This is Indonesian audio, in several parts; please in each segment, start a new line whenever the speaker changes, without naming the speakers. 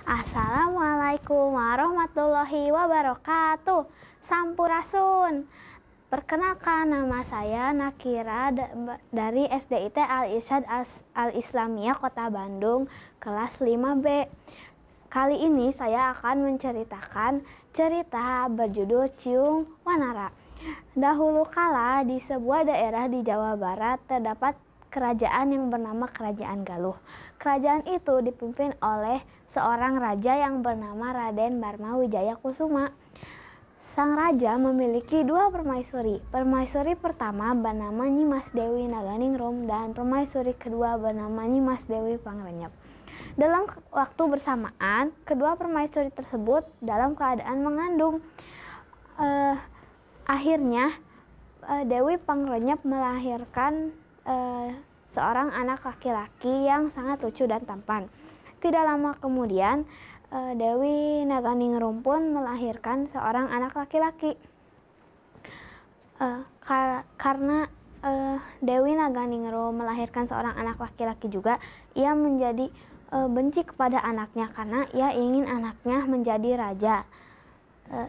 Assalamualaikum warahmatullahi wabarakatuh. Sampurasun. Perkenalkan, nama saya Nakira dari SDIT Al-Irsyad Al-Islamiyah Kota Bandung, kelas 5B. Kali ini saya akan menceritakan cerita berjudul Ciung Wanara. Dahulu kala di sebuah daerah di Jawa Barat terdapat kerajaan yang bernama Kerajaan Galuh. Kerajaan itu dipimpin oleh seorang raja yang bernama Raden Barma Wijaya Kusuma. Sang raja memiliki dua permaisuri. Permaisuri pertama bernama Nyimas Dewi Naganingrum dan permaisuri kedua bernama Nyimas Dewi Pangrenyep. Dalam waktu bersamaan, kedua permaisuri tersebut dalam keadaan mengandung. Akhirnya Dewi Pangrenyep melahirkan seorang anak laki-laki yang sangat lucu dan tampan. Tidak lama kemudian Dewi Naganingrum pun melahirkan seorang anak laki-laki. Karena Dewi Naganingrum melahirkan seorang anak laki-laki juga, ia menjadi benci kepada anaknya karena ia ingin anaknya menjadi raja.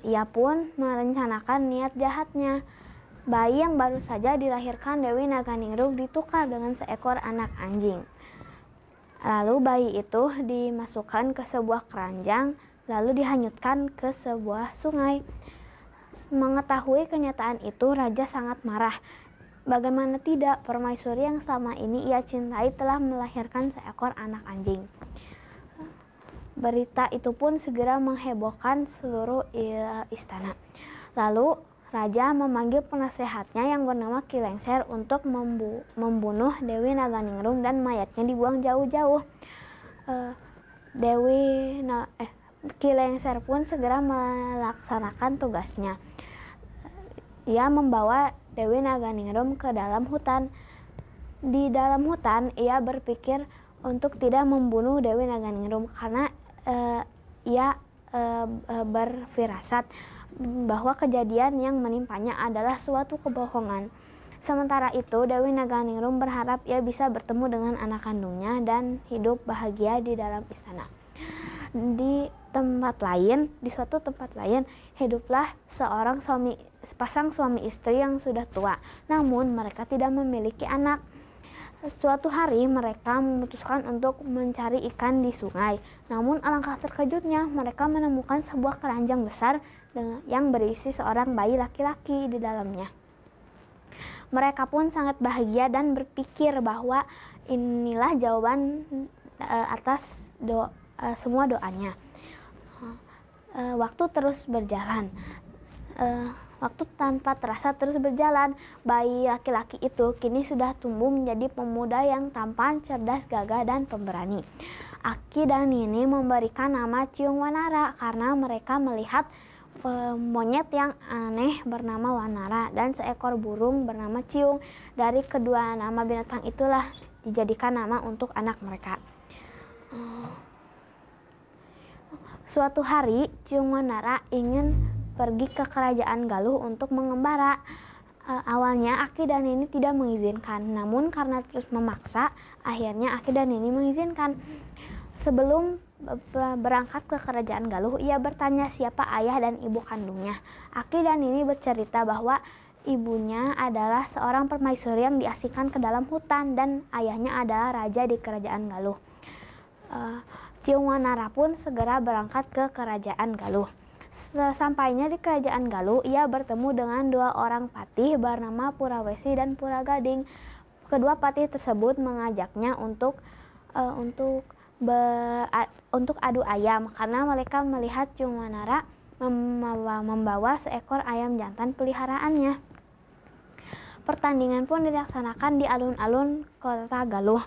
Ia pun merencanakan niat jahatnya. Bayi yang baru saja dilahirkan Dewi Naganingrum ditukar dengan seekor anak anjing. Lalu bayi itu dimasukkan ke sebuah keranjang, lalu dihanyutkan ke sebuah sungai. Mengetahui kenyataan itu, raja sangat marah. Bagaimana tidak, permaisuri yang selama ini ia cintai telah melahirkan seekor anak anjing. Berita itu pun segera menghebohkan seluruh istana. Lalu raja memanggil penasehatnya yang bernama Ki Lengser untuk membunuh Dewi Naganingrum dan mayatnya dibuang jauh-jauh. Ki Lengser pun segera melaksanakan tugasnya. Ia membawa Dewi Naganingrum ke dalam hutan. Di dalam hutan ia berpikir untuk tidak membunuh Dewi Naganingrum karena ia berfirasat bahwa kejadian yang menimpanya adalah suatu kebohongan. Sementara itu, Dewi Naganingrum berharap ia bisa bertemu dengan anak kandungnya dan hidup bahagia di dalam istana. Di suatu tempat lain, hiduplah sepasang suami istri yang sudah tua, namun mereka tidak memiliki anak. Suatu hari mereka memutuskan untuk mencari ikan di sungai. Namun alangkah terkejutnya mereka menemukan sebuah keranjang besar yang berisi seorang bayi laki-laki di dalamnya. Mereka pun sangat bahagia dan berpikir bahwa inilah jawaban atas semua doanya. Waktu terus berjalan. Waktu tanpa terasa terus berjalan. Bayi laki-laki itu kini sudah tumbuh menjadi pemuda yang tampan, cerdas, gagah, dan pemberani. Aki dan Nini memberikan nama Ciung Wanara karena mereka melihat monyet yang aneh bernama Wanara dan seekor burung bernama Ciung. Dari kedua nama binatang itulah dijadikan nama untuk anak mereka. Suatu hari Ciung Wanara ingin pergi ke kerajaan Galuh untuk mengembara. Awalnya Aki dan Nini tidak mengizinkan, namun karena terus memaksa, akhirnya Aki dan Nini mengizinkan. Sebelum berangkat ke kerajaan Galuh, ia bertanya siapa ayah dan ibu kandungnya. Aki dan Nini bercerita bahwa ibunya adalah seorang permaisuri yang diasingkan ke dalam hutan dan ayahnya adalah raja di kerajaan Galuh. Ciung Wanara pun segera berangkat ke kerajaan Galuh. Sesampainya di kerajaan Galuh, ia bertemu dengan dua orang patih bernama Purawesi dan Puragading. Kedua patih tersebut mengajaknya untuk adu ayam karena mereka melihat Ciung Wanara membawa seekor ayam jantan peliharaannya. Pertandingan pun dilaksanakan di alun-alun kota Galuh.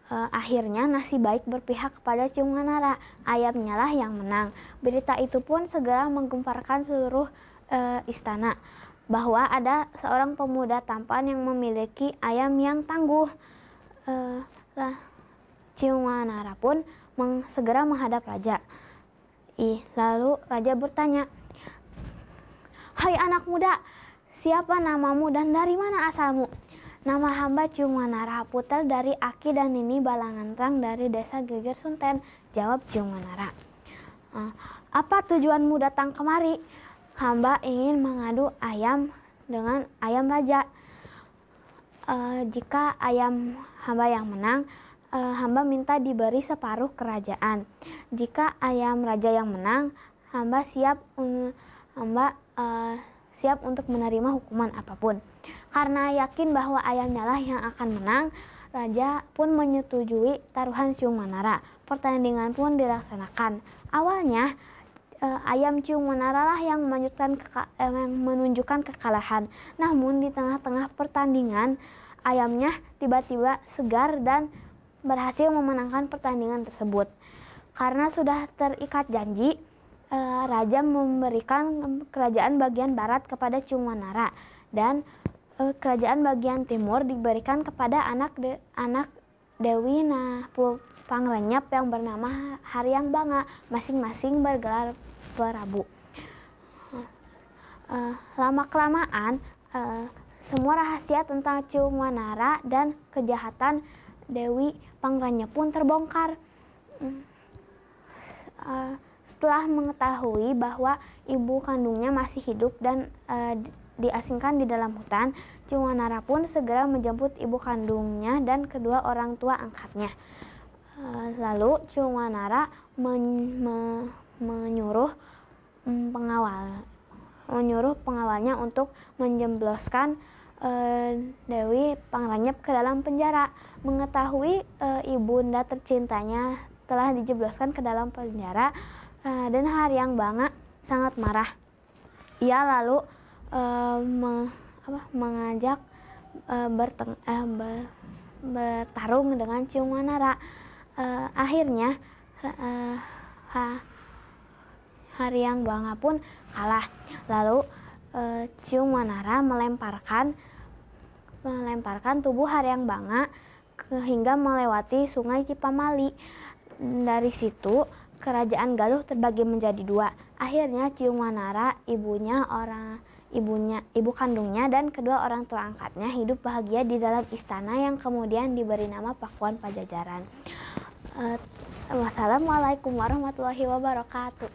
Akhirnya nasib baik berpihak kepada Ciung Wanara. Ayamnya lah yang menang. Berita itu pun segera menggemparkan seluruh istana bahwa ada seorang pemuda tampan yang memiliki ayam yang tangguh. Ciung Wanara pun segera menghadap raja. Lalu raja bertanya, "Hai anak muda, siapa namamu dan dari mana asalmu?" "Nama hamba Ciung Wanara, putra dari Aki dan Nini Balangantrang dari desa Geger Sunten," jawab Ciung Wanara. Apa tujuanmu datang kemari? Hamba ingin mengadu ayam dengan ayam raja. Jika ayam hamba yang menang, hamba minta diberi separuh kerajaan. Jika ayam raja yang menang, hamba siap untuk menerima hukuman apapun. Karena yakin bahwa ayamnya lah yang akan menang, raja pun menyetujui taruhan Ciung Manara. Pertandingan pun dilaksanakan. Awalnya ayam Ciung Manara lah yang menunjukkan kekalahan. Namun di tengah-tengah pertandingan, ayamnya tiba-tiba segar dan berhasil memenangkan pertandingan tersebut. Karena sudah terikat janji, raja memberikan kerajaan bagian barat kepada Ciung Manara dan kerajaan bagian timur diberikan kepada anak Dewi Pangrenyep yang bernama Haryang Banga, masing-masing bergelar Prabu. Lama-kelamaan semua rahasia tentang Ciung Manara dan kejahatan Dewi Pangrenyep pun terbongkar. Setelah mengetahui bahwa ibu kandungnya masih hidup dan diasingkan di dalam hutan, Ciung Manara pun segera menjemput ibu kandungnya dan kedua orang tua angkatnya. Lalu Ciung Manara menyuruh pengawalnya untuk menjebloskan Dewi Pangrenyep ke dalam penjara. Mengetahui ibunda tercintanya telah dijebloskan ke dalam penjara, dan Haryang Banga sangat marah. Ia lalu mengajak bertarung dengan Ciung Manara. Akhirnya Haryang Banga pun kalah. Lalu Ciung Manara melemparkan tubuh Haryang Banga hingga melewati sungai Cipamali. Dari situ kerajaan Galuh terbagi menjadi dua. Akhirnya Ciung Manara, ibu kandungnya dan kedua orang tua angkatnya hidup bahagia di dalam istana yang kemudian diberi nama Pakuan Pajajaran. Wassalamualaikum warahmatullahi wabarakatuh.